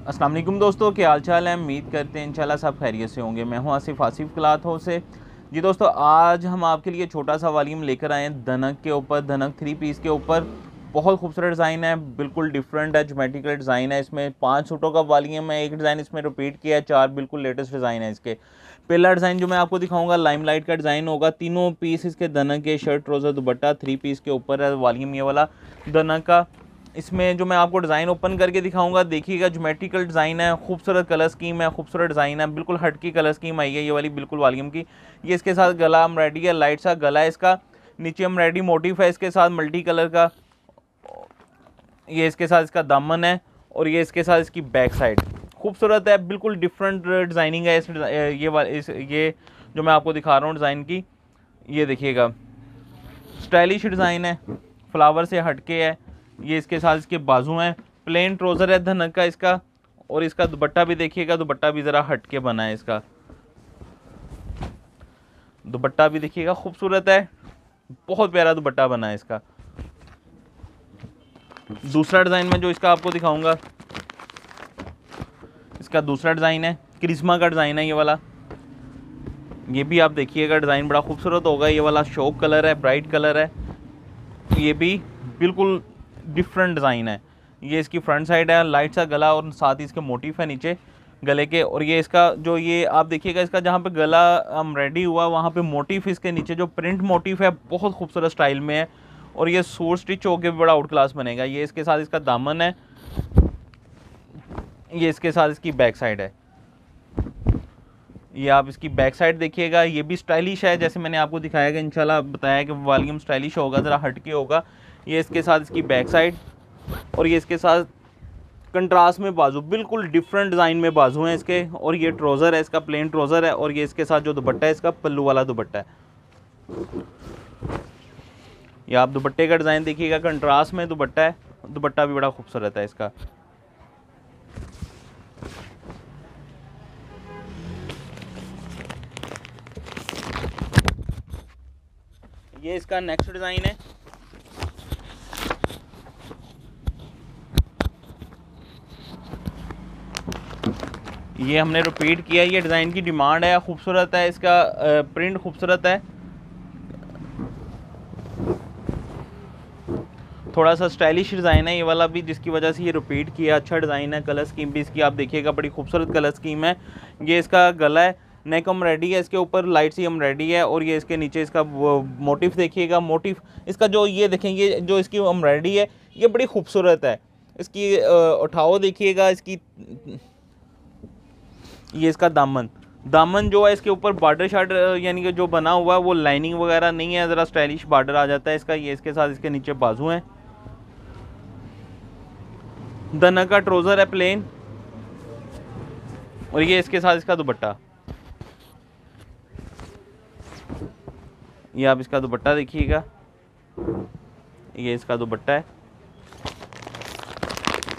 अस्सलाम वालेकुम दोस्तों, क्या हाल चाल है। उम्मीद करते हैं इंशाल्लाह सब खैरियत से होंगे। मैं हूं आसिफ क्लॉथ हाउस से। जी दोस्तों, आज हम आपके लिए छोटा सा वॉल्यूम लेकर आए हैं धनक के ऊपर, धनक 3 पीस के ऊपर। बहुत खूबसूरत डिज़ाइन है, बिल्कुल डिफरेंट है, ज्योमेट्रिकल डिज़ाइन है। इसमें 5 सूटों का वॉल्यूम है, एक डिज़ाइन इसमें रिपीट किया है, 4 बिल्कुल लेटेस्ट डिज़ाइन है इसके। पहला डिज़ाइन जो मैं आपको दिखाऊंगा लाइमलाइट का डिज़ाइन होगा। तीनों पीस इसके धनक के, शर्ट ट्राउज़र दुपट्टा 3 पीस के ऊपर है वॉल्यूम ये वाला धनक का। इसमें जो मैं आपको डिज़ाइन ओपन करके दिखाऊंगा, देखिएगा ज्योमेट्रिकल डिज़ाइन है, खूबसूरत कलर स्कीम है, खूबसूरत डिज़ाइन है, बिल्कुल हटकी कलर स्कीम आई है ये वाली, बिल्कुल वॉल्यूम की। ये इसके साथ गला एम्ब्रॉयडरी है, लाइट सा गला है इसका, नीचे एम्ब्रॉयडरी मोटिव है इसके साथ मल्टी कलर का। ये इसके साथ इसका दामन है और ये इसके साथ इसकी बैक साइड खूबसूरत है, बिल्कुल डिफरेंट डिज़ाइनिंग है ये जो मैं आपको दिखा रहा हूँ डिज़ाइन की। ये देखिएगा स्टाइलिश डिज़ाइन है, फ्लावर से हटके है। ये इसके साथ इसके बाजू हैं, प्लेन ट्राउज़र है धनक का इसका। और इसका दुपट्टा भी देखिएगा, दुपट्टा भी ज़रा हटके बना है इसका। दुपट्टा भी देखिएगा खूबसूरत है, बहुत प्यारा दुपट्टा बना है इसका। दूसरा डिज़ाइन में जो इसका आपको दिखाऊंगा, इसका दूसरा डिज़ाइन है, क्रिस्मा का डिज़ाइन है ये वाला। ये भी आप देखिएगा डिज़ाइन बड़ा खूबसूरत होगा। ये वाला शौक कलर है, ब्राइट कलर है। ये भी बिल्कुल डिफरेंट डिज़ाइन है। ये इसकी फ्रंट साइड है, लाइट सा गला और साथ ही इसके मोटिफ है नीचे गले के। और ये इसका जो ये आप देखिएगा, इसका जहाँ पे गला रेडी हुआ वहाँ पे मोटिफ, इसके नीचे जो प्रिंट मोटिफ है बहुत खूबसूरत स्टाइल में है। और ये सूट स्टिच होकर भी बड़ा आउट क्लास बनेगा। ये इसके साथ इसका दामन है, ये इसके साथ इसकी बैक साइड है। ये आप इसकी बैक साइड देखिएगा, ये भी स्टाइलिश है, जैसे मैंने आपको दिखाया कि इंशाल्लाह बताया कि वॉल्यूम स्टाइलिश होगा, ज़रा हटके होगा। ये इसके साथ इसकी बैक साइड और ये इसके साथ कंट्रास्ट में बाजू, बिल्कुल डिफरेंट डिज़ाइन में बाजू हैं इसके। और ये ट्राउज़र है इसका, प्लेन ट्राउज़र है। और ये इसके साथ जो दुपट्टा है इसका पल्लू वाला दुपट्टा है। ये आप दुपट्टे का डिज़ाइन देखिएगा, कंट्रास्ट में दुपट्टा है, दुपट्टा भी बड़ा खूबसूरत है इसका। ये इसका नेक्स्ट डिज़ाइन है। ये हमने रिपीट किया, ये डिज़ाइन की डिमांड है, खूबसूरत है, इसका प्रिंट खूबसूरत है, थोड़ा सा स्टाइलिश डिज़ाइन है ये वाला भी, जिसकी वजह से ये रिपीट किया। अच्छा डिज़ाइन है, कलर स्कीम भी इसकी आप देखिएगा बड़ी खूबसूरत कलर स्कीम है। ये इसका गला है, नेक एम्ब्रॉयडरी है इसके ऊपर, लाइट सी एम्ब्रॉयडरी है। और ये इसके नीचे इसका मोटिफ देखिएगा, मोटिफ इसका जो ये देखें, ये जो इसकी एम्ब्रॉयडरी है ये बड़ी खूबसूरत है। इसकी उठाओ देखिएगा इसकी। ये इसका दामन जो है इसके ऊपर बॉर्डर शार्डर यानी कि जो बना हुआ है वो लाइनिंग वगैरह नहीं है, ज़रा स्टाइलिश बॉर्डर आ जाता है इसका। ये इसके साथ इसके नीचे बाजू हैं। धनक का ट्राउज़र है प्लेन और ये इसके साथ इसका दुपट्टा। ये आप इसका दुपट्टा देखिएगा, ये इसका दुपट्टा है।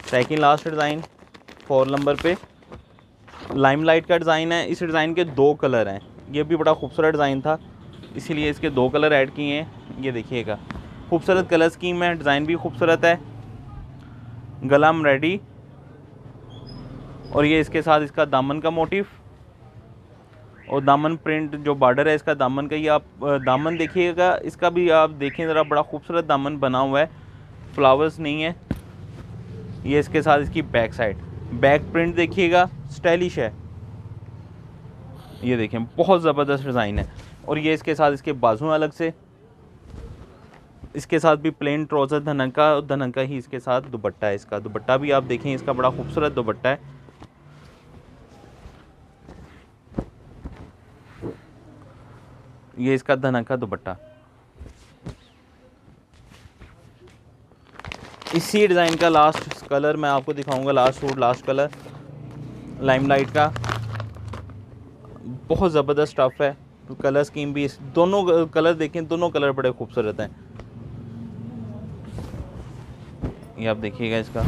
सेकंड लास्ट डिज़ाइन 4 नंबर पे लाइमलाइट का डिज़ाइन है। इस डिज़ाइन के 2 कलर हैं, ये भी बड़ा खूबसूरत डिज़ाइन था इसीलिए इसके 2 कलर ऐड किए हैं। ये देखिएगा खूबसूरत कलर स्कीम है, डिज़ाइन भी खूबसूरत है, गला रेडी। और ये इसके साथ इसका दामन का मोटिफ और दामन प्रिंट जो बॉर्डर है इसका दामन का। ये आप दामन देखिएगा, इसका भी आप देखें ज़रा, बड़ा खूबसूरत दामन बना हुआ है, फ्लावर्स नहीं है। ये इसके साथ इसकी बैक साइड, बैक प्रिंट देखिएगा, स्टाइलिश है। ये देखें बहुत ज़बरदस्त डिज़ाइन है। और ये इसके साथ इसके बाजू अलग से, इसके साथ भी प्लेन ट्राउज़र धनक का ही इसके साथ दुपट्टा है। इसका दुपट्टा भी आप देखें, इसका बड़ा खूबसूरत दुपट्टा है। ये इसका धनक का दुपट्टा। इसी डिज़ाइन का लास्ट कलर मैं आपको दिखाऊंगा, last suit last colour limelight का, बहुत ज़बरदस्त स्टफ़ है। कलर स्कीम भी, इस दोनों कलर देखें, दोनों कलर बड़े खूबसूरत हैं। ये आप देखिएगा इसका,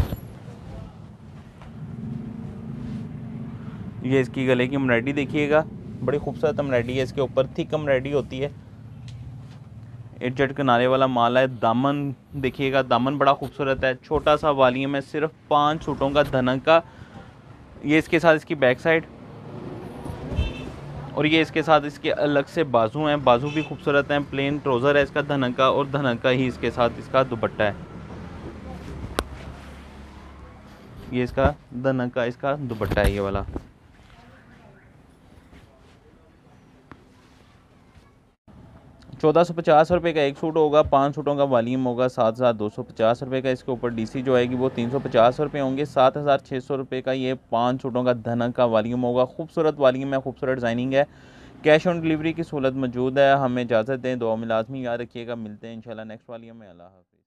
ये इसकी गले की एम्ब्रॉयडरी देखिएगा, बड़ी खूबसूरत एम्ब्रॉयडरी है इसके ऊपर, थिक एम्ब्रॉयडरी होती है। एडजस्ट किनारे वाला माल है। दामन देखिएगा, दामन बड़ा खूबसूरत है, छोटा सा वॉल्यूम है, सिर्फ 5 सूटों का धनक का ये इसके साथ इसकी बैक साइड, और ये इसके साथ इसके अलग से बाजू हैं, बाजू भी खूबसूरत हैं। प्लेन ट्राउज़र है इसका धनक का, और धनक का ही इसके साथ इसका दुपट्टा है। ये इसका धनक का इसका दुपट्टा है ये वाला। 1450 रुपये का एक सूट होगा, 5 सूटों का वॉल्यूम होगा, 7250 रुपये का। इसके ऊपर डीसी जो आएगी वो 350 रुपये होंगे। 7600 रुपये का ये 5 सूटों का धनक का वॉल्यूम होगा। खूबसूरत वॉल्यूम है, खूबसूरत डिज़ाइनिंग है। कैश ऑन डिलीवरी की सहूलत मौजूद है। हमें इजाज़त दें, दुआ में लाजमी याद रखिएगा। मिलते हैं इंशाल्लाह नेक्स्ट वॉल्यूम में। अल्लाह हाफ़िज़।